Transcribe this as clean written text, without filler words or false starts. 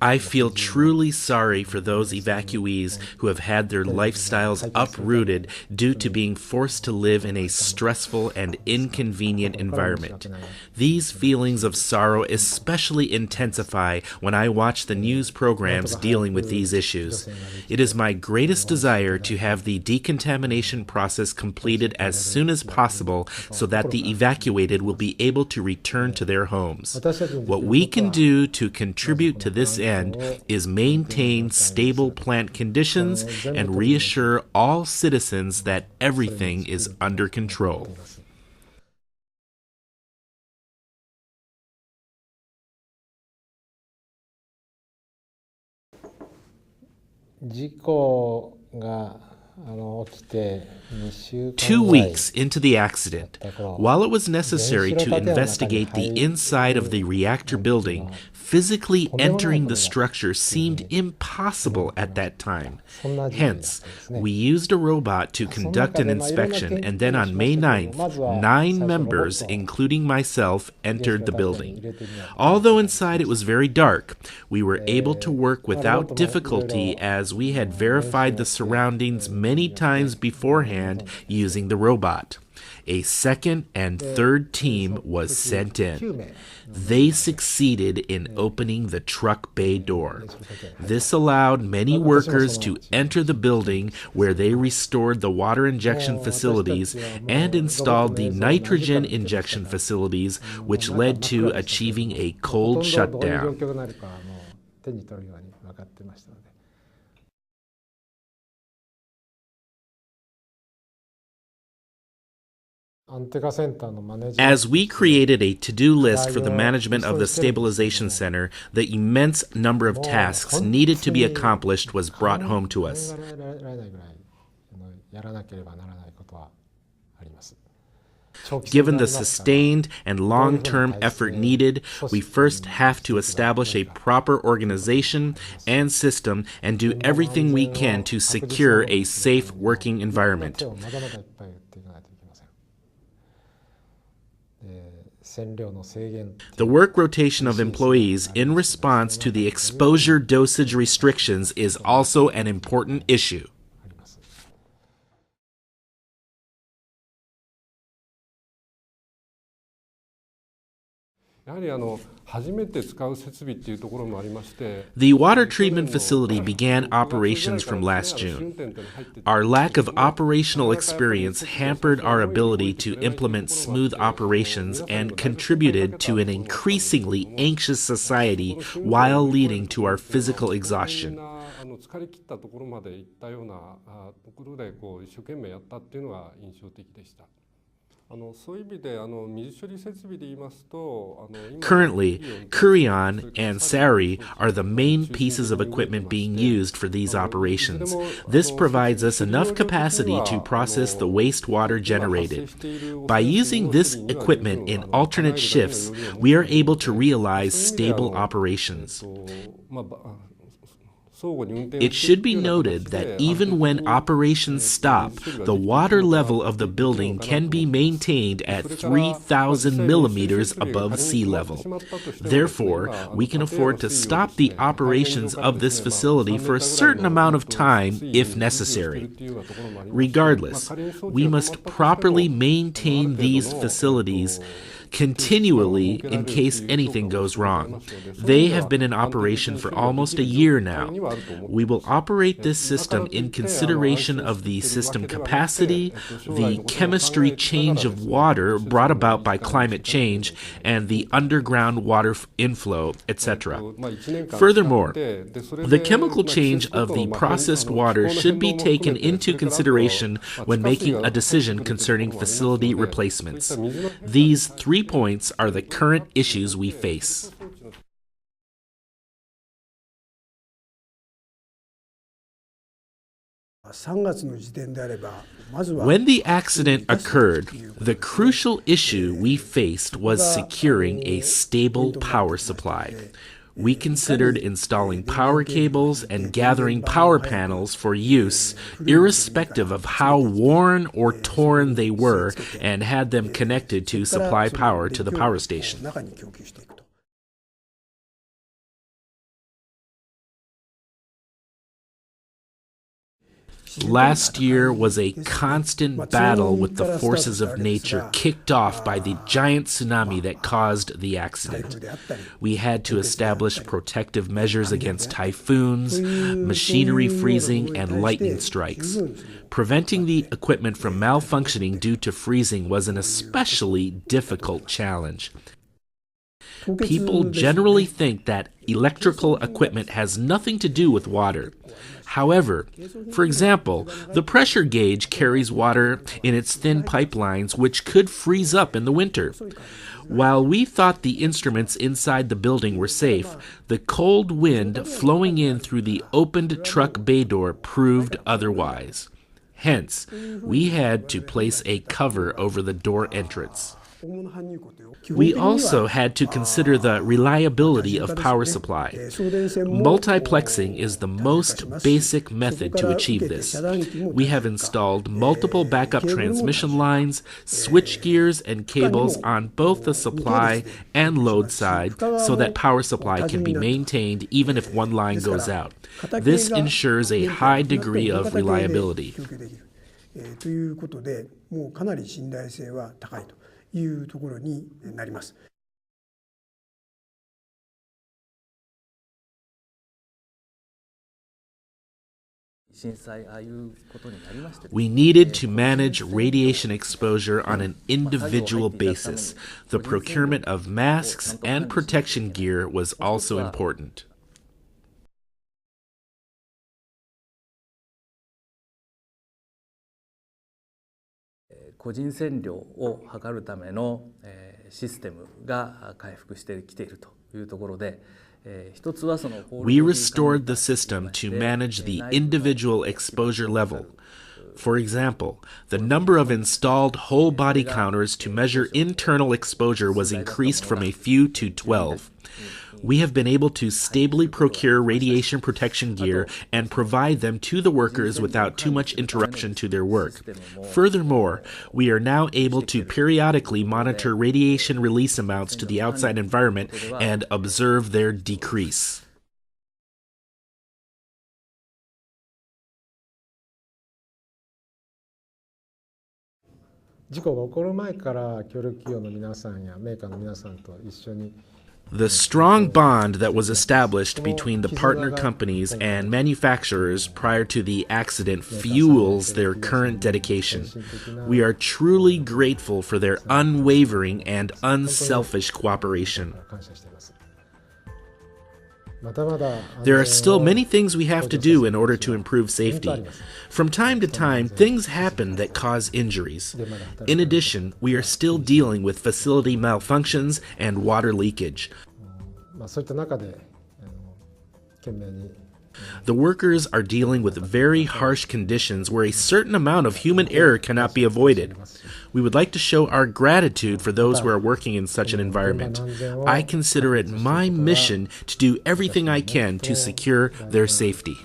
I feel truly sorry for those evacuees who have had their lifestyles uprooted due to being forced to live in a stressful and inconvenient environment. These feelings of sorrow especially intensify when I watch the news programs dealing with these issues. It is my greatest desire to have the decontamination process completed as soon as possible so that the evacuated will be able to return to their homes. What we can do to contribute to this end is maintain stable plant conditions and reassure all citizens that everything is under control. Two weeks into the accident, while it was necessary to investigate the inside of the reactor building, physically entering the structure seemed impossible at that time. Hence, we used a robot to conduct an inspection, and then on May 9th, 9 members, including myself, entered the building. Although inside it was very dark, we were able to work without difficulty as we had verified the surroundings many times beforehand using the robot. A second and third team was sent in. They succeeded in opening the truck bay door. This allowed many workers to enter the building, where they restored the water injection facilities and installed the nitrogen injection facilities, which led to achieving a cold shutdown. As we created a to-do list for the management of the stabilization center, the immense number of tasks needed to be accomplished was brought home to us. Given the sustained and long-term effort needed, we first have to establish a proper organization and system and do everything we can to secure a safe working environment. The work rotation of employees in response to the exposure dosage restrictions is also an important issue. The water treatment facility began operations from last June. Our lack of operational experience hampered our ability to implement smooth operations and contributed to an increasingly anxious society while leading to our physical exhaustion. Currently, Kurion and Sari are the main pieces of equipment being used for these operations. This provides us enough capacity to process the wastewater generated. By using this equipment in alternate shifts, we are able to realize stable operations. It should be noted that even when operations stop, the water level of the building can be maintained at 3,000 millimeters above sea level. Therefore, we can afford to stop the operations of this facility for a certain amount of time if necessary. Regardless, we must properly maintain these facilities continually in case anything goes wrong. They have been in operation for almost a year now. We will operate this system in consideration of the system capacity, the chemistry change of water brought about by climate change, and the underground water inflow, etc. Furthermore, the chemical change of the processed water should be taken into consideration when making a decision concerning facility replacements. These 3 points are the current issues we face. When the accident occurred, the crucial issue we faced was securing a stable power supply. We considered installing power cables and gathering power panels for use, irrespective of how worn or torn they were, and had them connected to supply power to the power station. Last year was a constant battle with the forces of nature, kicked off by the giant tsunami that caused the accident. We had to establish protective measures against typhoons, machinery freezing, and lightning strikes. Preventing the equipment from malfunctioning due to freezing was an especially difficult challenge. People generally think that electrical equipment has nothing to do with water. However, for example, the pressure gauge carries water in its thin pipelines, which could freeze up in the winter. While we thought the instruments inside the building were safe, the cold wind flowing in through the opened truck bay door proved otherwise. Hence, we had to place a cover over the door entrance. We also had to consider the reliability of power supply. Multiplexing is the most basic method to achieve this. We have installed multiple backup transmission lines, switch gears, and cables on both the supply and load side so that power supply can be maintained even if one line goes out. This ensures a high degree of reliability. We needed to manage radiation exposure on an individual basis. The procurement of masks and protection gear was also important. We restored the system to manage the individual exposure level. For example, the number of installed whole body counters to measure internal exposure was increased from a few to 12. We have been able to stably procure radiation protection gear and provide them to the workers without too much interruption to their work. Furthermore, we are now able to periodically monitor radiation release amounts to the outside environment and observe their decrease. The strong bond that was established between the partner companies and manufacturers prior to the accident fuels their current dedication. We are truly grateful for their unwavering and unselfish cooperation. There are still many things we have to do in order to improve safety. From time to time, things happen that cause injuries. In addition, we are still dealing with facility malfunctions and water leakage. The workers are dealing with very harsh conditions where a certain amount of human error cannot be avoided. We would like to show our gratitude for those who are working in such an environment. I consider it my mission to do everything I can to secure their safety.